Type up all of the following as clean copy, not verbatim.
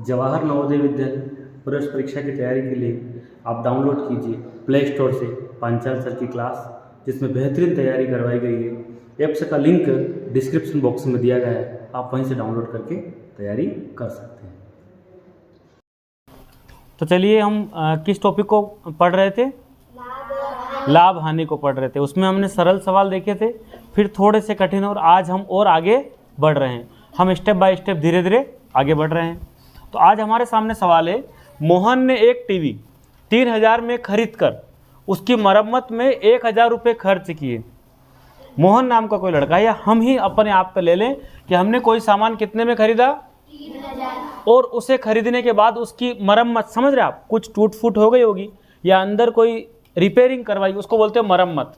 जवाहर नवोदय विद्यालय प्रवेश परीक्षा की तैयारी के लिए आप डाउनलोड कीजिए प्ले स्टोर से पांचाल सर की क्लास, जिसमें बेहतरीन तैयारी करवाई गई है। ऐप्स का लिंक डिस्क्रिप्शन बॉक्स में दिया गया है, आप वहीं से डाउनलोड करके तैयारी कर सकते हैं। तो चलिए हम किस टॉपिक को पढ़ रहे थे? लाभ हानि को पढ़ रहे थे। उसमें हमने सरल सवाल देखे थे, फिर थोड़े से कठिन, और आज हम और आगे बढ़ रहे हैं। हम स्टेप बाय स्टेप धीरे धीरे आगे बढ़ रहे हैं। तो आज हमारे सामने सवाल है, मोहन ने एक टीवी 3000 में खरीद कर उसकी मरम्मत में 1000 रुपये खर्च किए। मोहन नाम का कोई लड़का, या हम ही अपने आप पे ले लें कि हमने कोई सामान कितने में खरीदा? 3000। और उसे खरीदने के बाद उसकी मरम्मत, समझ रहे आप, कुछ टूट फूट हो गई होगी या अंदर कोई रिपेयरिंग करवाई, उसको बोलते हैं मरम्मत।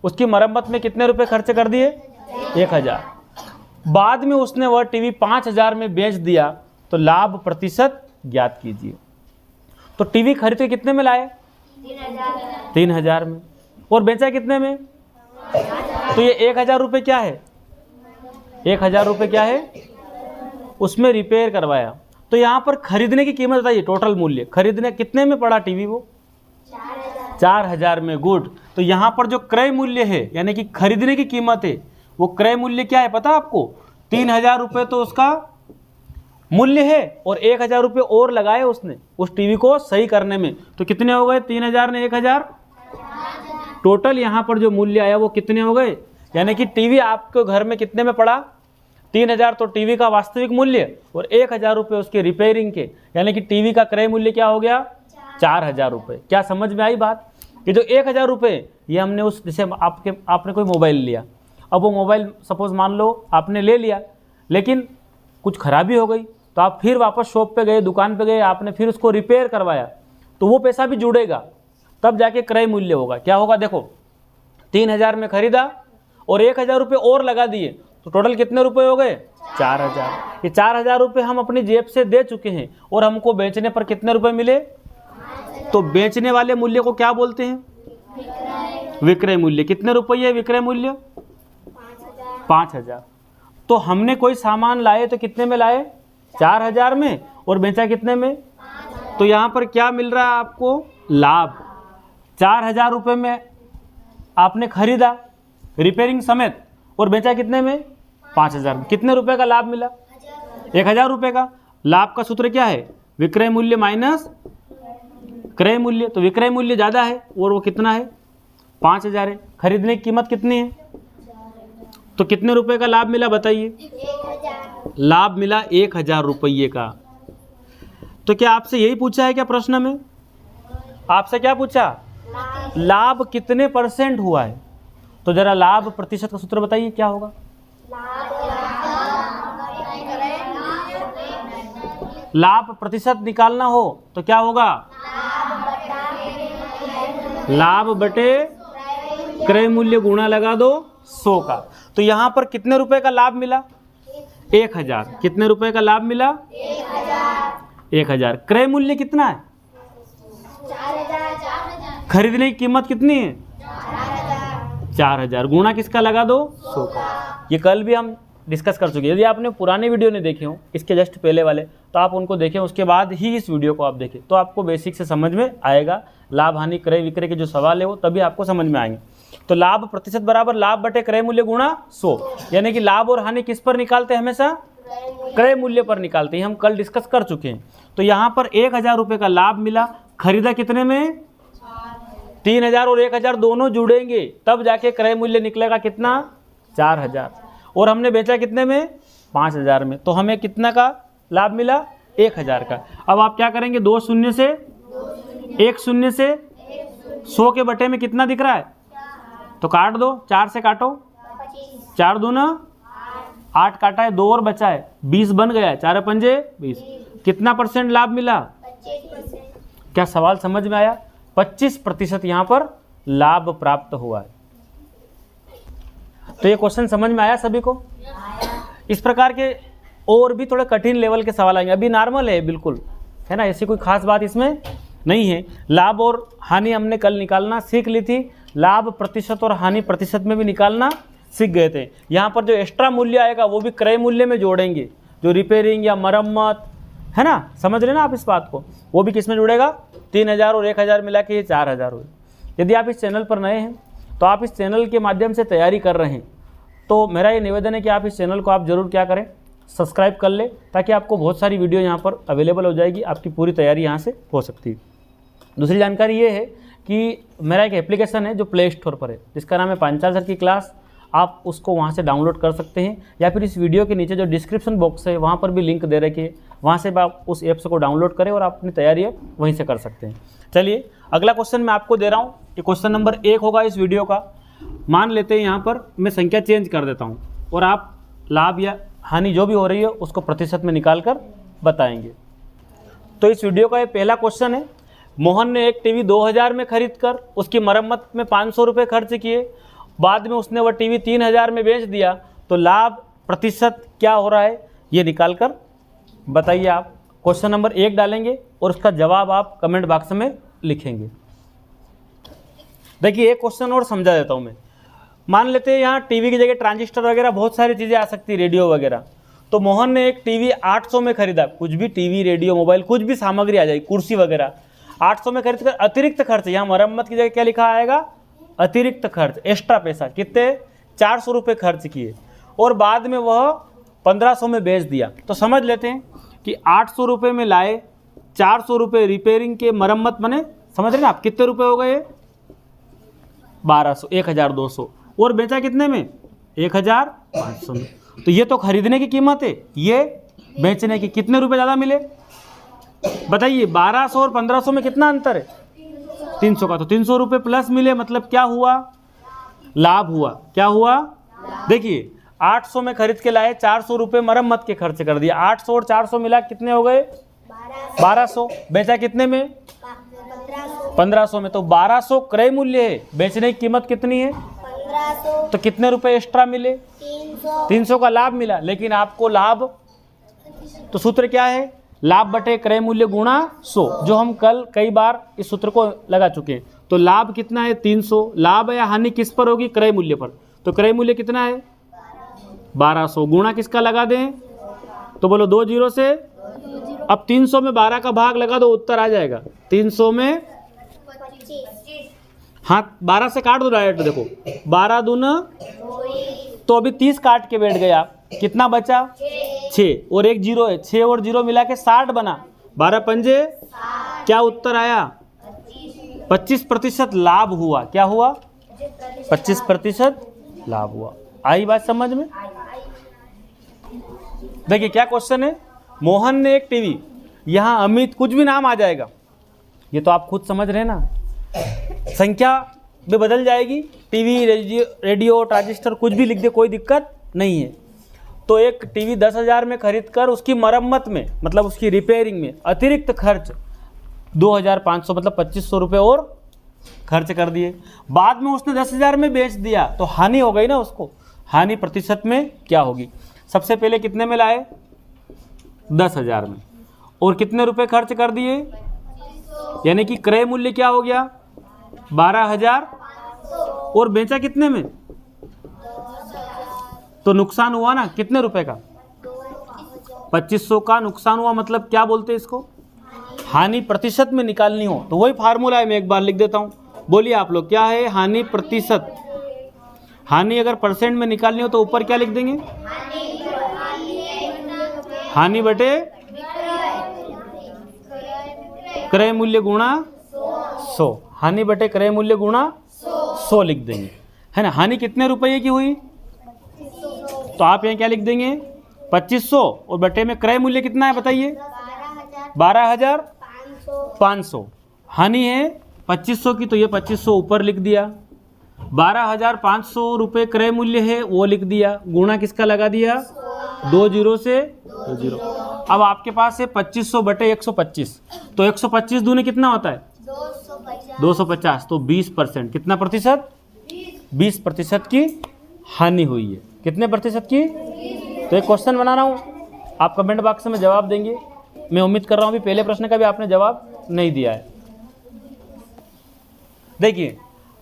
उसकी मरम्मत में कितने रुपए खर्च कर दिए? 1000। बाद में उसने वह टीवी 5000 में बेच दिया, तो लाभ प्रतिशत ज्ञात कीजिए। तो टीवी खरीद के कितने में लाए? 3000 में। और बेचा कितने में? तो ये 1000 रुपये क्या है? 1000 रुपये क्या है? उसमें रिपेयर करवाया। तो यहाँ पर खरीदने की कीमत बताइए, टोटल मूल्य खरीदने कितने में पड़ा टीवी? वो 4000 में। गुड। तो यहाँ पर जो क्रय मूल्य है, यानी कि खरीदने की कीमत है, वो क्रय मूल्य क्या है पता आपको? 3000 रुपये तो उसका मूल्य है, और 1000 रुपये और लगाए उसने उस टीवी को सही करने में। तो कितने हो गए? 3000 ने 1000, टोटल यहाँ पर जो मूल्य आया वो कितने हो गए? यानी कि टीवी आपके घर में कितने में पड़ा? 3000 तो टीवी का वास्तविक मूल्य, और 1000 रुपये उसके रिपेयरिंग के, यानी कि टीवी का क्रय मूल्य क्या हो गया? 4000 रुपये। क्या समझ में आई बात? ये जो 1000 रुपये, ये हमने उस, जैसे आपने कोई मोबाइल लिया, अब वो मोबाइल सपोज मान लो आपने ले लिया, लेकिन कुछ खराबी हो गई, तो आप फिर वापस शॉप पे गए, दुकान पे गए, आपने फिर उसको रिपेयर करवाया, तो वो पैसा भी जुड़ेगा, तब जाके क्रय मूल्य होगा। क्या होगा? देखो, 3000 में खरीदा और 1000 रुपये और लगा दिए, तो टोटल कितने रुपए हो गए? 4000। ये 4000 रुपये हम अपनी जेब से दे चुके हैं, और हमको बेचने पर कितने रुपए मिले? तो बेचने वाले मूल्य को क्या बोलते हैं? विक्रय मूल्य। कितने रुपये है विक्रय मूल्य? 5000। तो हमने कोई सामान लाए तो कितने में लाए? 4000 में, और बेचा कितने में? तो यहाँ पर क्या मिल रहा है आपको? लाभ। 4000 रुपये में आपने खरीदा रिपेयरिंग समेत, और बेचा कितने में? 5000 में। कितने रुपए का लाभ मिला? 1000 रुपये का। लाभ का सूत्र क्या है? विक्रय मूल्य माइनस क्रय मूल्य। तो विक्रय मूल्य ज़्यादा है, और वो कितना है? 5000 है। खरीदने की कीमत कितनी है? तो कितने रुपए का लाभ मिला बताइए? 1000। लाभ मिला 1000 रुपये का। तो क्या आपसे यही पूछा है क्या प्रश्न में? आपसे क्या पूछा? लाभ कितने % हुआ है? तो जरा लाभ प्रतिशत का सूत्र बताइए, क्या होगा? लाभ प्रतिशत निकालना हो तो क्या होगा? लाभ बटे क्रय मूल्य गुणा लगा दो 100 का। तो यहाँ पर कितने रुपए का लाभ मिला? 1000। कितने रुपए का लाभ मिला? 1000। क्रय मूल्य कितना है? 4000। खरीदने की कीमत कितनी है? 4000। गुणा किसका लगा दो? 100 का। ये कल भी हम डिस्कस कर चुके हैं। यदि आपने पुराने वीडियो नहीं देखे हो, इसके जस्ट पहले वाले, तो आप उनको देखें, उसके बाद ही इस वीडियो को आप देखें, तो आपको बेसिक से समझ में आएगा। लाभ हानि क्रय विक्रय के जो सवाल है वो तभी आपको समझ में आएंगे। तो लाभ प्रतिशत बराबर लाभ बटे क्रय मूल्य गुणा 100, यानी कि लाभ और हानि किस पर निकालते हैं? हमेशा क्रय मूल्य पर निकालते हैं। हम कल डिस्कस कर चुके हैं। तो यहाँ पर 1000 रुपये का लाभ मिला। खरीदा कितने में? 3000, और 1000 दोनों जुड़ेंगे, तब जाके क्रय मूल्य निकलेगा कितना? 4000। और हमने बेचा कितने में? 5000 में। तो हमें कितना का लाभ मिला? 1000 का। अब आप क्या करेंगे? 2 शून्य से 1 शून्य से 100 के बटे में कितना दिख रहा है? तो काट दो, 4 से काटो, 4 दूना 8 काटा है, 2 और बचा है, 20 बन गया। 4 पंजे 20। कितना % लाभ मिला? 25%। क्या सवाल समझ में आया? 25% यहाँ पर लाभ प्राप्त हुआ है। तो ये क्वेश्चन समझ में आया सभी को? इस प्रकार के और भी थोड़े कठिन लेवल के सवाल आएंगे। अभी नॉर्मल है बिल्कुल, है ना, ऐसी कोई खास बात इसमें नहीं है। लाभ और हानि हमने कल निकालना सीख ली थी। लाभ प्रतिशत और हानि प्रतिशत में भी निकालना सीख गए थे। यहाँ पर जो एक्स्ट्रा मूल्य आएगा वो भी क्रय मूल्य में जोड़ेंगे। जो रिपेयरिंग या मरम्मत है ना, समझ रहे ना आप इस बात को। वो भी किस में जुड़ेगा, 3000 और 1000 मिला के ये 4000 हुए। यदि आप इस चैनल पर नए हैं तो आप इस चैनल के माध्यम से तैयारी कर रहे हैं तो मेरा ये निवेदन है कि आप इस चैनल को आप ज़रूर क्या करें, सब्सक्राइब कर ले, ताकि आपको बहुत सारी वीडियो यहाँ पर अवेलेबल हो जाएगी, आपकी पूरी तैयारी यहाँ से हो सकती है। दूसरी जानकारी ये है कि मेरा एक एप्लीकेशन है जो प्ले स्टोर पर है, जिसका नाम है पांचाल सर की क्लास। आप उसको वहाँ से डाउनलोड कर सकते हैं, या फिर इस वीडियो के नीचे जो डिस्क्रिप्शन बॉक्स है वहाँ पर भी लिंक दे रखी है, वहाँ से आप उस ऐप्स को डाउनलोड करें और आप अपनी तैयारी वहीं से कर सकते हैं। चलिए अगला क्वेश्चन मैं आपको दे रहा हूँ, ये क्वेश्चन नंबर 1 होगा इस वीडियो का। मान लेते हैं यहाँ पर मैं संख्या चेंज कर देता हूँ और आप लाभ या हानि जो भी हो रही है उसको प्रतिशत में निकाल कर बताएंगे। तो इस वीडियो का ये पहला क्वेश्चन है, मोहन ने एक टीवी 2000 में खरीद कर उसकी मरम्मत में 500 रुपये खर्च किए, बाद में उसने वह टीवी 3000 में बेच दिया, तो लाभ प्रतिशत क्या हो रहा है ये निकाल कर बताइए। आप क्वेश्चन नंबर 1 डालेंगे और उसका जवाब आप कमेंट बॉक्स में लिखेंगे। देखिए एक क्वेश्चन और समझा देता हूँ मैं। मान लेते हैं यहाँ टीवी की जगह ट्रांजिस्टर वगैरह बहुत सारी चीज़ें आ सकती है, रेडियो वगैरह। तो मोहन ने एक टीवी 800 में खरीदा, कुछ भी टीवी रेडियो मोबाइल कुछ भी सामग्री आ जाएगी, कुर्सी वगैरह 800 में खरीद कर अतिरिक्त खर्च, यहाँ मरम्मत की जगह क्या लिखा आएगा, अतिरिक्त खर्च, एक्स्ट्रा पैसा कितने 400 रुपये खर्च किए, और बाद में वह 1500 में बेच दिया। तो समझ लेते हैं कि 800 रुपये में लाए, 400 रुपये रिपेयरिंग के मरम्मत बने, समझ रहे ना आप, कितने रुपए हो गए 1200, 1200, और बेचा कितने में 1500 में। तो ये तो खरीदने की कीमत है, ये बेचने की, कितने रुपए ज़्यादा मिले बताइए। 1200 और 1500 में कितना अंतर है, 300 का। तो 300 रुपये प्लस मिले, मतलब क्या हुआ, लाभ हुआ। क्या हुआ, देखिए 800 में खरीद के लाए, 400 रुपये मरम्मत के खर्च कर दिया, 800 और 400 मिला कितने हो गए 1200, बेचा कितने में 1500 में। तो 1200 क्रय मूल्य है, बेचने की कीमत कितनी है 1500, तो कितने रुपए एक्स्ट्रा मिले 300 का लाभ मिला। लेकिन आपको लाभ, तो सूत्र क्या है, लाभ बटे क्रय मूल्य गुणा 100, जो हम कल कई बार इस सूत्र को लगा चुके हैं। तो लाभ कितना है 300, लाभ या हानि किस पर होगी, क्रय मूल्य पर। तो क्रय मूल्य कितना है 1200, गुणा किसका लगा दें, तो बोलो 2 जीरो से। अब 300 में 12 का भाग लगा दो, उत्तर आ जाएगा 300 में 25, हाँ 12 से काट दो डायरेक्ट, देखो 12 दूना, तो अभी 30 काट के बैठ गए आप, कितना बचा 6 और 1 जीरो है, 6 और 0 मिला के 60 बना, 12 पंजे, क्या उत्तर आया 25% लाभ हुआ। क्या हुआ 25% लाभ हुआ। आई बात समझ में। देखिए क्या क्वेश्चन है, मोहन ने एक टीवी, यहाँ अमित कुछ भी नाम आ जाएगा, ये तो आप खुद समझ रहे हैं ना, संख्या भी बदल जाएगी, टीवी रेडियो ट्रांजिस्टर कुछ भी लिख दे, कोई दिक्कत नहीं है। तो एक टीवी 10,000 में खरीद कर उसकी मरम्मत में, मतलब उसकी रिपेयरिंग में अतिरिक्त खर्च 2500, मतलब 2500 रुपये और खर्च कर दिए, बाद में उसने 10,000 में बेच दिया, तो हानि हो गई ना उसको। हानि प्रतिशत में क्या होगी, सबसे पहले कितने में लाए 10,000 में, और कितने रुपए खर्च कर दिए, यानी कि क्रय मूल्य क्या हो गया 12,000, और बेचा कितने में, तो नुकसान हुआ ना कितने रुपए का 2500 का नुकसान हुआ। मतलब क्या बोलते हैं इसको, हानि प्रतिशत में निकालनी हो तो वही फार्मूला है, मैं एक बार लिख देता हूँ, बोलिए आप लोग क्या है, हानि प्रतिशत। हानि अगर परसेंट में निकालनी हो तो ऊपर क्या लिख देंगे, हानि बटे क्रय मूल्य गुणा 100, हानि बटे क्रय मूल्य गुणा 100 लिख देंगे, है ना। हानि कितने रुपये की हुई, तो आप यहाँ क्या लिख देंगे 2500, और बटे में क्रय मूल्य कितना है बताइए 12,500। हानि है 2500 की, तो ये 2500 ऊपर लिख दिया, 12,500 रुपये क्रय मूल्य है वो लिख दिया, गुणा किसका लगा दिया 2 जीरो से 2 जीरो। अब आपके पास है 2500 बटे 125, तो 125 दूनी कितना होता है 250, तो 20%, कितना प्रतिशत 20% की हानि हुई है। कितने प्रतिशत की, तो एक क्वेश्चन बना रहा हूँ, आप कमेंट बॉक्स में जवाब देंगे। मैं उम्मीद कर रहा हूँ अभी पहले प्रश्न का भी आपने जवाब नहीं दिया है। देखिए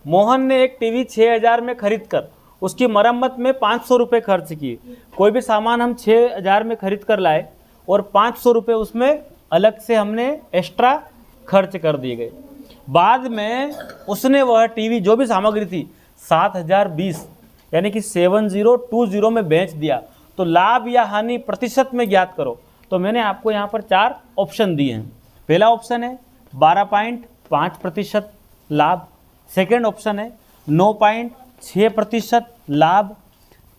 मोहन ने एक टीवी 6,000 में खरीद कर उसकी मरम्मत में 500 रुपये खर्च किए। कोई भी सामान हम 6,000 में खरीद कर लाए और 500 रुपये उसमें अलग से हमने एक्स्ट्रा खर्च कर दिए गए। बाद में उसने वह टीवी जो भी सामग्री थी 7020 यानी कि 7020 में बेच दिया। तो लाभ या हानि प्रतिशत में ज्ञात करो। तो मैंने आपको यहाँ पर 4 ऑप्शन दिए हैं। पहला ऑप्शन है 12.5% लाभ, सेकेंड ऑप्शन है 9.6% लाभ,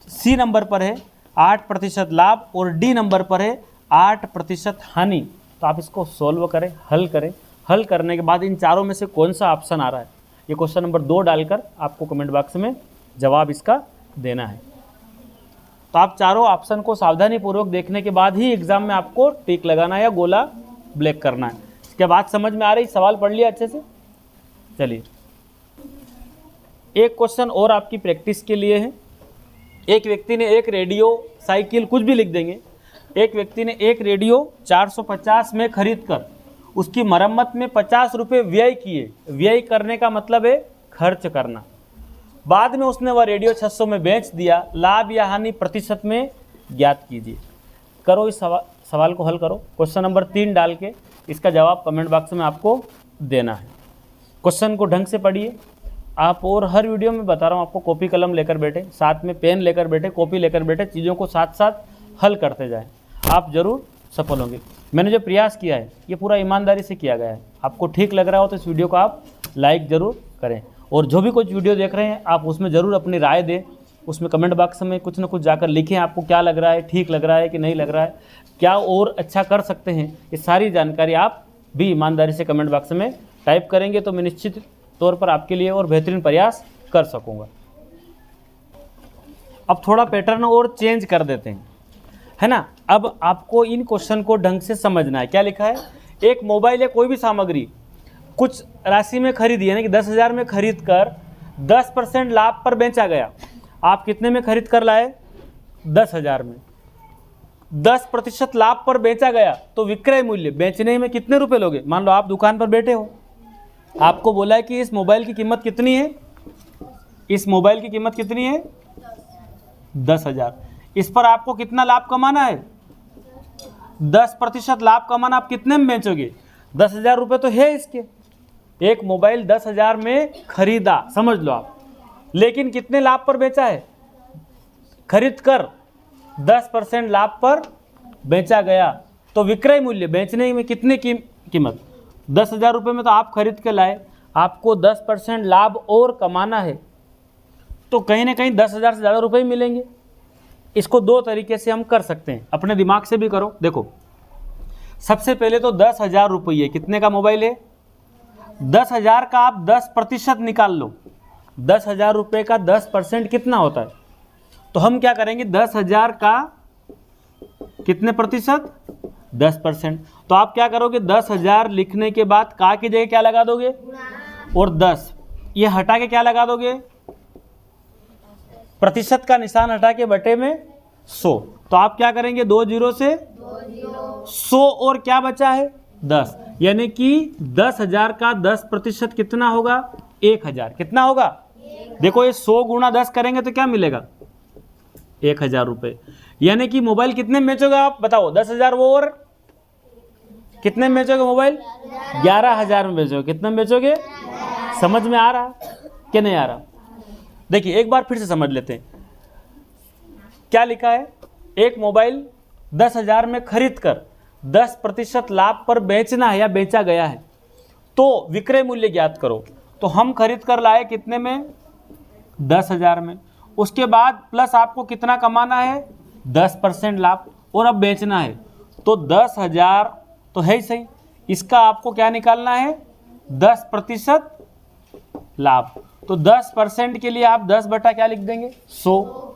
सी नंबर पर है 8% लाभ और डी नंबर पर है 8% हानि। तो आप इसको सोल्व करें, हल करें। हल करने के बाद इन चारों में से कौन सा ऑप्शन आ रहा है, ये क्वेश्चन नंबर 2 डालकर आपको कमेंट बॉक्स में जवाब इसका देना है। तो आप चारों ऑप्शन को सावधानीपूर्वक देखने के बाद ही एग्जाम में आपको टिक लगाना है या गोला ब्लैक करना है। इसके बाद समझ में आ रही, सवाल पढ़ लिया अच्छे से। चलिए एक क्वेश्चन और आपकी प्रैक्टिस के लिए है। एक व्यक्ति ने एक रेडियो, साइकिल, कुछ भी लिख देंगे। एक व्यक्ति ने एक रेडियो 450 में खरीद कर उसकी मरम्मत में 50 रुपये व्यय किए। व्यय करने का मतलब है खर्च करना। बाद में उसने वह रेडियो 600 में बेच दिया। लाभ या हानि प्रतिशत में ज्ञात कीजिए। करो इस सवाल को हल करो। क्वेश्चन नंबर 3 डाल के इसका जवाब कमेंट बॉक्स में आपको देना है। क्वेश्चन को ढंग से पढ़िए आप, और हर वीडियो में बता रहा हूँ आपको कॉपी कलम लेकर बैठे, साथ में पेन लेकर बैठे, कॉपी लेकर बैठे, चीज़ों को साथ साथ हल करते जाएं, आप ज़रूर सफल होंगे। मैंने जो प्रयास किया है ये पूरा ईमानदारी से किया गया है। आपको ठीक लग रहा हो तो इस वीडियो को आप लाइक ज़रूर करें, और जो भी कुछ वीडियो देख रहे हैं आप उसमें ज़रूर अपनी राय दें। उसमें कमेंट बॉक्स में कुछ ना कुछ जाकर लिखें, आपको क्या लग रहा है, ठीक लग रहा है कि नहीं लग रहा है, क्या और अच्छा कर सकते हैं। ये सारी जानकारी आप भी ईमानदारी से कमेंट बॉक्स में टाइप करेंगे तो मैं निश्चित तौर पर आपके लिए और बेहतरीन प्रयास कर सकूँगा। अब थोड़ा पैटर्न और चेंज कर देते हैं, है ना। अब आपको इन क्वेश्चन को ढंग से समझना है। क्या लिखा है, एक मोबाइल या कोई भी सामग्री कुछ राशि में खरीदी, यानी कि 10,000 में खरीद कर 10% लाभ पर बेचा गया। आप कितने में खरीद कर लाए, 10,000 में। 10% लाभ पर बेचा गया तो विक्रय मूल्य, बेचने में कितने रुपए लोगे। मान लो आप दुकान पर बैठे हो, आपको बोला है कि इस मोबाइल की कीमत कितनी है, इस मोबाइल की कीमत कितनी है 10,000। इस पर आपको कितना लाभ कमाना है, 10% लाभ कमाना। आप कितने में बेचोगे, 10,000 रुपये तो है इसके। एक मोबाइल 10,000 में खरीदा, समझ लो आप, लेकिन कितने लाभ पर बेचा है, खरीद कर 10% लाभ पर बेचा गया तो विक्रय मूल्य, बेचने में कितने कीमत 10,000 रुपये में तो आप खरीद के लाए, आपको 10% लाभ और कमाना है तो कहीं ना कहीं 10,000 से ज़्यादा रुपये मिलेंगे। इसको 2 तरीके से हम कर सकते हैं, अपने दिमाग से भी करो। देखो सबसे पहले तो 10,000 रुपये कितने का मोबाइल है, 10,000 का आप 10% निकाल लो। 10,000 रुपये का 10% कितना होता है, तो हम क्या करेंगे 10,000 का कितने प्रतिशत, 10%। तो आप क्या करोगे 10,000 लिखने के बाद का की जगह क्या लगा दोगे, और 10 ये हटा के क्या लगा दोगे, प्रतिशत का निशान हटा के बटे में 100। तो आप क्या करेंगे 2 जीरो से 100 और क्या बचा है 10, यानी कि 10,000 का 10% कितना होगा 1,000। कितना होगा, देखो ये 100 गुणा 10 करेंगे तो क्या मिलेगा 1,000 रुपये। यानी कि मोबाइल कितने में बेचोगे आप बताओ, 10,000 वो और कितने में बेचोगे मोबाइल, 11,000 में बेचोगे। कितने में बेचोगे, समझ में आ रहा कि नहीं आ रहा। देखिए एक बार फिर से समझ लेते हैं क्या लिखा है। एक मोबाइल 10,000 में खरीद कर 10% लाभ पर बेचना है या बेचा गया है तो विक्रय मूल्य ज्ञात करो। तो हम खरीद कर लाए कितने में, 10,000 में। उसके बाद प्लस आपको कितना कमाना है 10% लाभ, और अब बेचना है तो 10,000 तो है ही सही, इसका आपको क्या निकालना है 10% लाभ। तो 10% के लिए आप 10 बटा क्या लिख देंगे 100,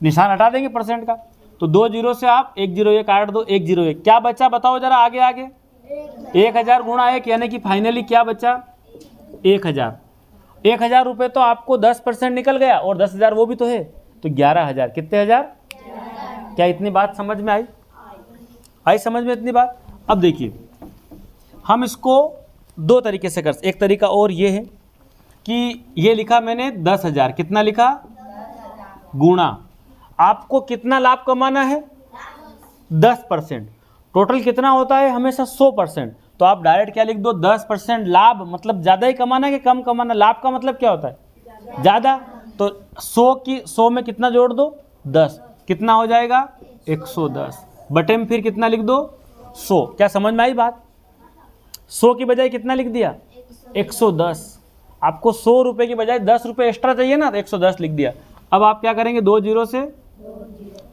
निशान हटा देंगे परसेंट का। तो 2 जीरो से आप 1 जीरो 1 काट दो, 1 जीरो 1 क्या बचा बताओ जरा, आगे आगे 1,000 गुणा 1 यानी कि फाइनली क्या बचा 1,000। 1,000 रुपये तो आपको 10% निकल गया और 10,000 वो भी तो है, तो 11,000। कितने हज़ार, क्या इतनी बात समझ में आई समझ में इतनी बात। अब देखिए हम इसको 2 तरीके से कर, एक तरीका और ये है कि ये लिखा मैंने 10,000, कितना लिखा गुणा, आपको कितना लाभ कमाना है 10%। टोटल कितना होता है हमेशा 100%। तो आप डायरेक्ट क्या लिख दो 10% लाभ, मतलब ज़्यादा ही कमाना है कि कम कमाना। लाभ का मतलब क्या होता है ज़्यादा। तो 100 में कितना जोड़ दो 10, कितना हो जाएगा 110 बटे में फिर कितना लिख दो 100। क्या समझ में आई बात? 100 की बजाय कितना लिख दिया 110। आपको 100 रुपये की बजाय 10 रुपये एक्स्ट्रा चाहिए ना, तो 110 लिख दिया। अब आप क्या करेंगे 2 जीरो से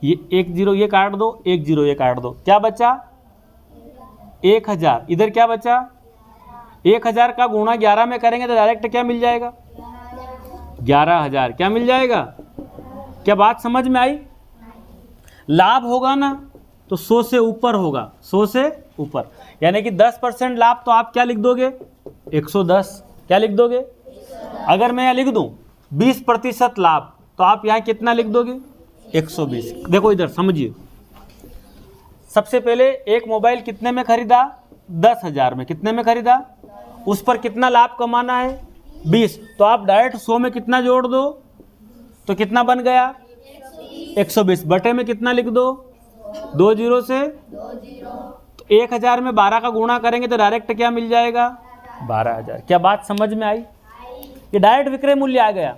ये 1 जीरो ये काट दो, 1 जीरो ये काट दो, क्या बचा 1000। इधर क्या बचा 1000 का गुणा 11 में करेंगे तो डायरेक्ट क्या मिल जाएगा 11000। क्या मिल जाएगा? क्या बात समझ में आई? लाभ होगा ना तो 100 से ऊपर होगा, 100 से ऊपर, यानी कि 10% लाभ तो आप क्या लिख दोगे 110। क्या लिख दोगे? अगर मैं यहाँ लिख दूं 20% लाभ तो आप यहाँ कितना लिख दोगे 120। देखो इधर समझिए, सबसे पहले एक मोबाइल कितने में खरीदा 10,000 में। कितने में खरीदा? उस पर कितना लाभ कमाना है 20। तो आप डायरेक्ट 100 में कितना जोड़ दो तो कितना बन गया 120 बटे में कितना लिख दो 2 जीरो से। तो 1000 में 12 का गुणा करेंगे तो डायरेक्ट क्या मिल जाएगा 12,000। क्या बात समझ में आई? ये डायरेक्ट विक्रय मूल्य आ गया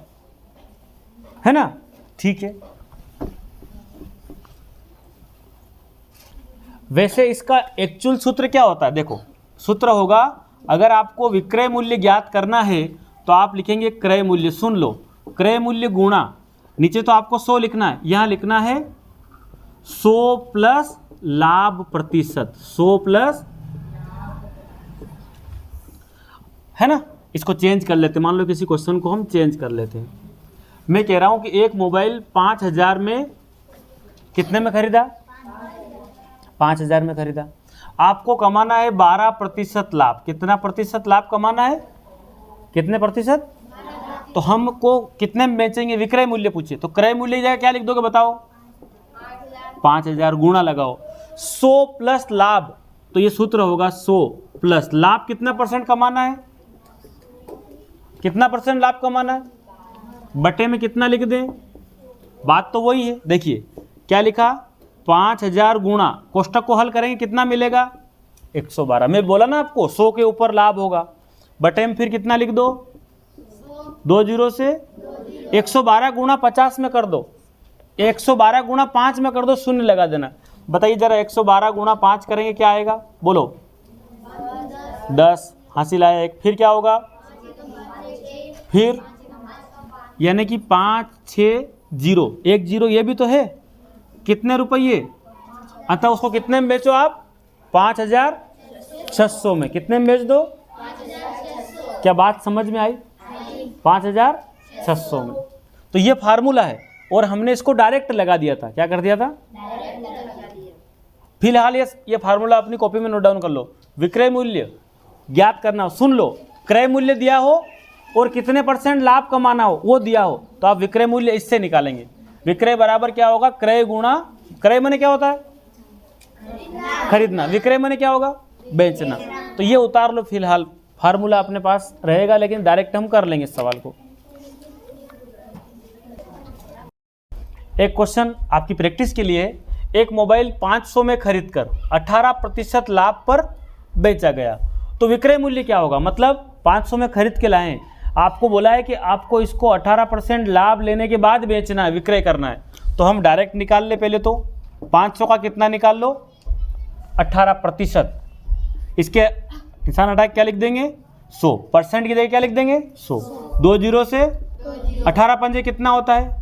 है ना। ठीक है, वैसे इसका एक्चुअल सूत्र क्या होता है? देखो सूत्र होगा, अगर आपको विक्रय मूल्य ज्ञात करना है तो आप लिखेंगे क्रय मूल्य। सुन लो, क्रय मूल्य गुणा, नीचे तो आपको 100 लिखना है, यहाँ लिखना है 100 प्लस लाभ प्रतिशत, 100 प्लस, है ना। इसको चेंज कर लेते हैं, मान लो किसी क्वेश्चन को हम चेंज कर लेते हैं। मैं कह रहा हूं कि एक मोबाइल 5000 में कितने में खरीदा 5000 में खरीदा। आपको कमाना है 12% लाभ। कितना प्रतिशत लाभ कमाना है? कितने प्रतिशत? तो हमको कितने में बेचेंगे? विक्रय मूल्य पूछे तो क्रय मूल्य की जगह क्या लिख दोगे बताओ 5000 गुणा लगाओ 100 प्लस लाभ। तो ये सूत्र होगा 100 प्लस लाभ। कितना परसेंट कमाना है? कितना परसेंट लाभ कमाना है? बटे में कितना लिख दें? बात तो वही है। देखिए क्या लिखा 5000 गुणा, कोष्टक को हल करेंगे कितना मिलेगा 112। मैं बोला ना आपको 100 के ऊपर लाभ होगा। बटे में फिर कितना लिख दो 2 जीरो से 112 गुणा 50 में कर दो, 112 गुणा 5 में कर दो, शून्य लगा देना। बताइए जरा 112 गुणा 5 करेंगे क्या आएगा? बोलो 10। हासिल आया एक। फिर क्या होगा? फिर यानी कि 5 6 0, 1 जीरो ये भी तो है। कितने रुपये? अतः उसको कितने में बेचो आप 5600 में। कितने में बेच दो? क्या बात समझ में आई? 5600 में। तो ये फार्मूला है और हमने इसको डायरेक्ट लगा दिया था। क्या कर दिया था? फिलहाल ये फार्मूला अपनी कॉपी में नोट डाउन कर लो। विक्रय मूल्य ज्ञात करना हो, सुन लो, क्रय मूल्य दिया हो और कितने % लाभ कमाना हो वो दिया हो तो आप विक्रय मूल्य इससे निकालेंगे। विक्रय बराबर क्या होगा क्रय गुणा, क्रय माने क्या होता है खरीदना, विक्रय माने क्या होगा बेचना। तो ये उतार लो, फिलहाल फार्मूला अपने पास रहेगा लेकिन डायरेक्ट हम कर लेंगे इस सवाल को। एक क्वेश्चन आपकी प्रैक्टिस के लिए, एक मोबाइल 500 में खरीदकर 18% लाभ पर बेचा गया तो विक्रय मूल्य क्या होगा? मतलब 500 में खरीद के लाएं, आपको बोला है कि आपको इसको 18% लाभ लेने के बाद बेचना है, विक्रय करना है। तो हम डायरेक्ट निकाल ले, पहले तो 500 का कितना निकाल लो 18%। इसके निशान हटा क्या लिख देंगे 100, परसेंट की जगह क्या लिख देंगे 100। 2 जीरो से 18 पंजे कितना होता है?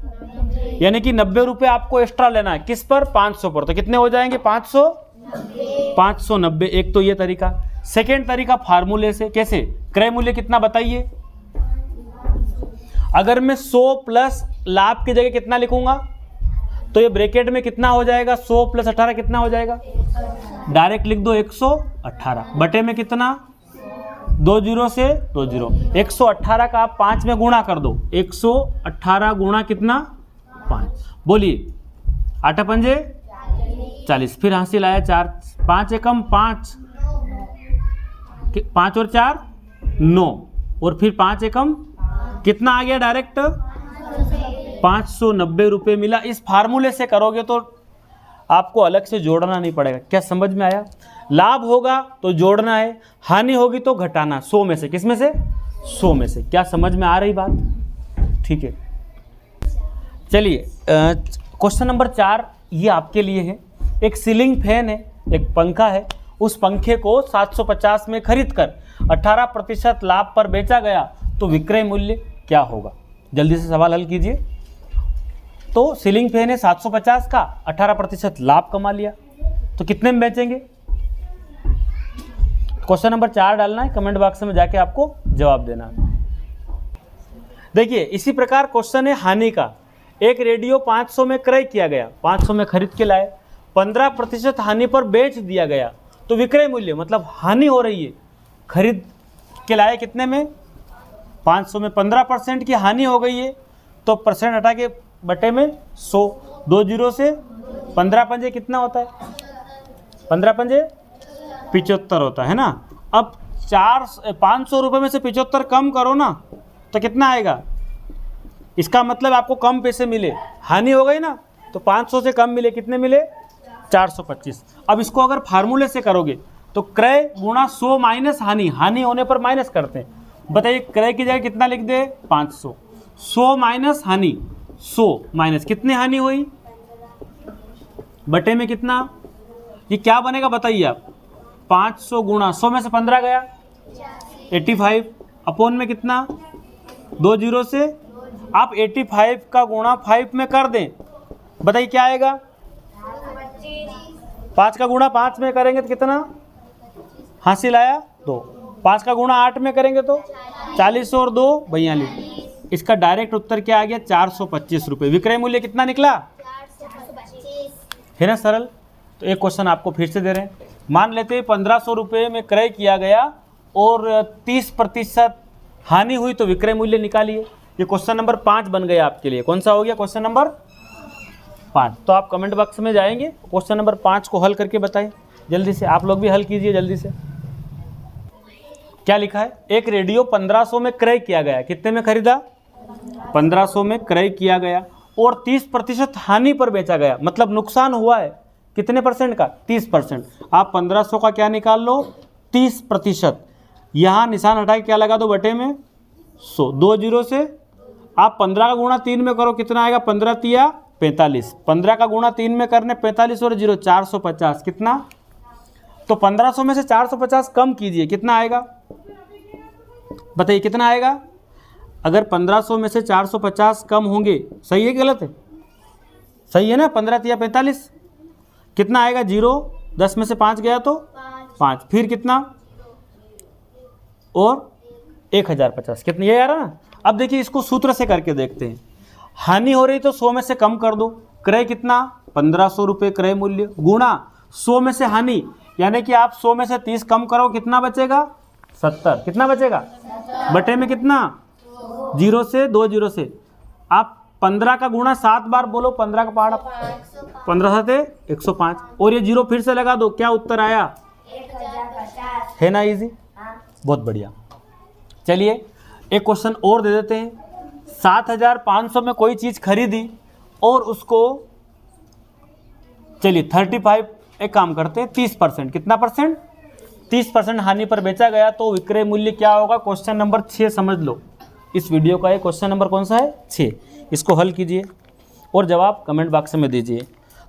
यानी कि 90 रुपये आपको एक्स्ट्रा लेना है। किस पर? 500 पर। तो कितने हो जाएंगे 590। एक तो ये तरीका। सेकेंड तरीका फार्मूले से। कैसे? क्रय मूल्य कितना बताइए। अगर मैं 100 प्लस लाभ की जगह कितना लिखूंगा तो ये ब्रैकेट में कितना हो जाएगा 100 प्लस 18 कितना हो जाएगा? डायरेक्ट लिख दो 118 बटे में कितना 2 जीरो से 2 जीरो। 118 का आप 5 में गुणा कर दो, 118 गुणा कितना 5। बोलिए 8 पंजे 40। फिर हासिल आया 4, 5 एकम 5, 5 और 4 9 और फिर 5 एकम कितना आ गया डायरेक्ट 590 रुपये मिला। इस फार्मूले से करोगे तो आपको अलग से जोड़ना नहीं पड़ेगा। क्या समझ में आया? लाभ होगा तो जोड़ना है, हानि होगी तो घटाना। 100 में से, किस में से? 100 में से। क्या समझ में आ रही बात? ठीक है, चलिए क्वेश्चन नंबर 4 ये आपके लिए है। एक सीलिंग फैन है, एक पंखा है, उस पंखे को 750 में खरीद कर 18% लाभ पर बेचा गया तो विक्रय मूल्य क्या होगा? जल्दी से सवाल हल कीजिए। तो सीलिंग फैन है 750 का, 18% लाभ कमा लिया, तो कितने में बेचेंगे? क्वेश्चन नंबर 4 डालना है, कमेंट बॉक्स में जाके आपको जवाब देना है। देखिए इसी प्रकार क्वेश्चन है हानि का। एक रेडियो 500 में क्रय किया गया, 500 में खरीद के लाए, 15% हानि पर बेच दिया गया तो विक्रय मूल्य, मतलब हानि हो रही है, खरीद के लाए कितने में? 500 में 15% की हानि हो गई है तो परसेंट हटा के बटे में 100, 2 जीरो से 15 पंजे कितना होता है? 15 पंजे 75 होता है ना। अब 500 रुपये में से 75 कम करो ना तो कितना आएगा? इसका मतलब आपको कम पैसे मिले, हानि हो गई ना, तो 500 से कम मिले, कितने मिले? 425। अब इसको अगर फार्मूले से करोगे तो क्रय गुणा 100 माइनस हानि, हानि होने पर माइनस करते हैं। बताइए क्रय की जगह कितना लिख दे? 500। 100 माइनस हानि, 100 माइनस कितनी हानि हुई? बटे में कितना? ये क्या बनेगा बताइए आप? 500 गुणा 100 में से 15 गया 85, अपोन में कितना? 2 जीरो से आप 85 का गुणा 5 में कर दें, बताइए क्या आएगा? 5 का गुणा 5 में करेंगे तो कितना? हासिल आया 2। 5 का गुणा 8 में करेंगे तो 40 और 2 42। इसका डायरेक्ट उत्तर क्या आ गया? 425 रुपये। विक्रय मूल्य कितना निकला? 425 है ना सरल। तो एक क्वेश्चन आपको फिर से दे रहे हैं। मान लेते हैं 1500 रुपये में क्रय किया गया और 30% हानि हुई तो विक्रय मूल्य निकालिए। ये क्वेश्चन नंबर 5 बन गया आपके लिए। कौन सा हो गया? Question number 5। तो आप कमेंट बॉक्स में जाएंगे, क्वेश्चन नंबर 5 को हल करके बताएं जल्दी से। आप लोग भी हल कीजिए जल्दी से। क्या लिखा है? एक रेडियो 1500 में क्रय किया गया, कितने में खरीदा? 1500 में क्रय किया गया और 30% हानि पर बेचा गया, मतलब नुकसान हुआ है। कितने परसेंट का? 30%। आप 1500 का क्या निकाल लो? 30%। यहाँ निशान हटा के क्या लगा दो? बटे में 100, 2 जीरो से आप 15 का गुणा 3 में करो, कितना आएगा? 15 तिया 45। 15 का गुणा 3 में करने 45 और 0 450, कितना? तो 1500 में से 450 कम कीजिए, कितना आएगा? बताइए कितना आएगा? अगर 1500 में से 450 कम होंगे, सही है कि गलत है? सही है ना। 15 तिया 45, कितना आएगा? 0, 10 में से 5 गया तो 5, फिर कितना? और 1050, कितनी? ये आ रहा ना। अब देखिए इसको सूत्र से करके देखते हैं। हानि हो रही तो 100 में से कम कर दो, क्रय कितना? 1500 रुपये क्रय मूल्य, गुणा 100 में से हानि, यानी कि आप 100 में से 30 कम करो, कितना बचेगा? 70। कितना बचेगा? बटे में कितना? 0 से 2 जीरो से आप 15 का गुणा 7 बार बोलो, 15 का पहाड़ा 15 से 105 और ये 0 फिर से लगा दो, क्या उत्तर आया? 1050 है ना इजी? बहुत बढ़िया। चलिए एक क्वेश्चन और दे देते हैं। 7500 में कोई चीज़ खरीदी और उसको, चलिए 35, एक काम करते हैं 30%, कितना परसेंट? 30% हानि पर बेचा गया तो विक्रय मूल्य क्या होगा? क्वेश्चन नंबर 6 समझ लो। इस वीडियो का ये क्वेश्चन नंबर कौन सा है? 6। इसको हल कीजिए और जवाब कमेंट बॉक्स में दीजिए।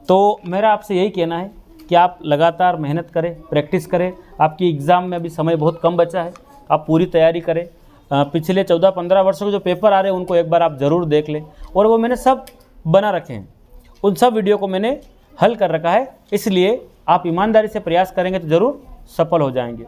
तो मेरा आपसे यही कहना है कि आप लगातार मेहनत करें, प्रैक्टिस करें। आपकी एग्ज़ाम में अभी समय बहुत कम बचा है, आप पूरी तैयारी करें। पिछले 14-15 वर्षों के जो पेपर आ रहे हैं उनको एक बार आप ज़रूर देख लें, और वो मैंने सब बना रखे हैं, उन सब वीडियो को मैंने हल कर रखा है। इसलिए आप ईमानदारी से प्रयास करेंगे तो ज़रूर सफल हो जाएंगे।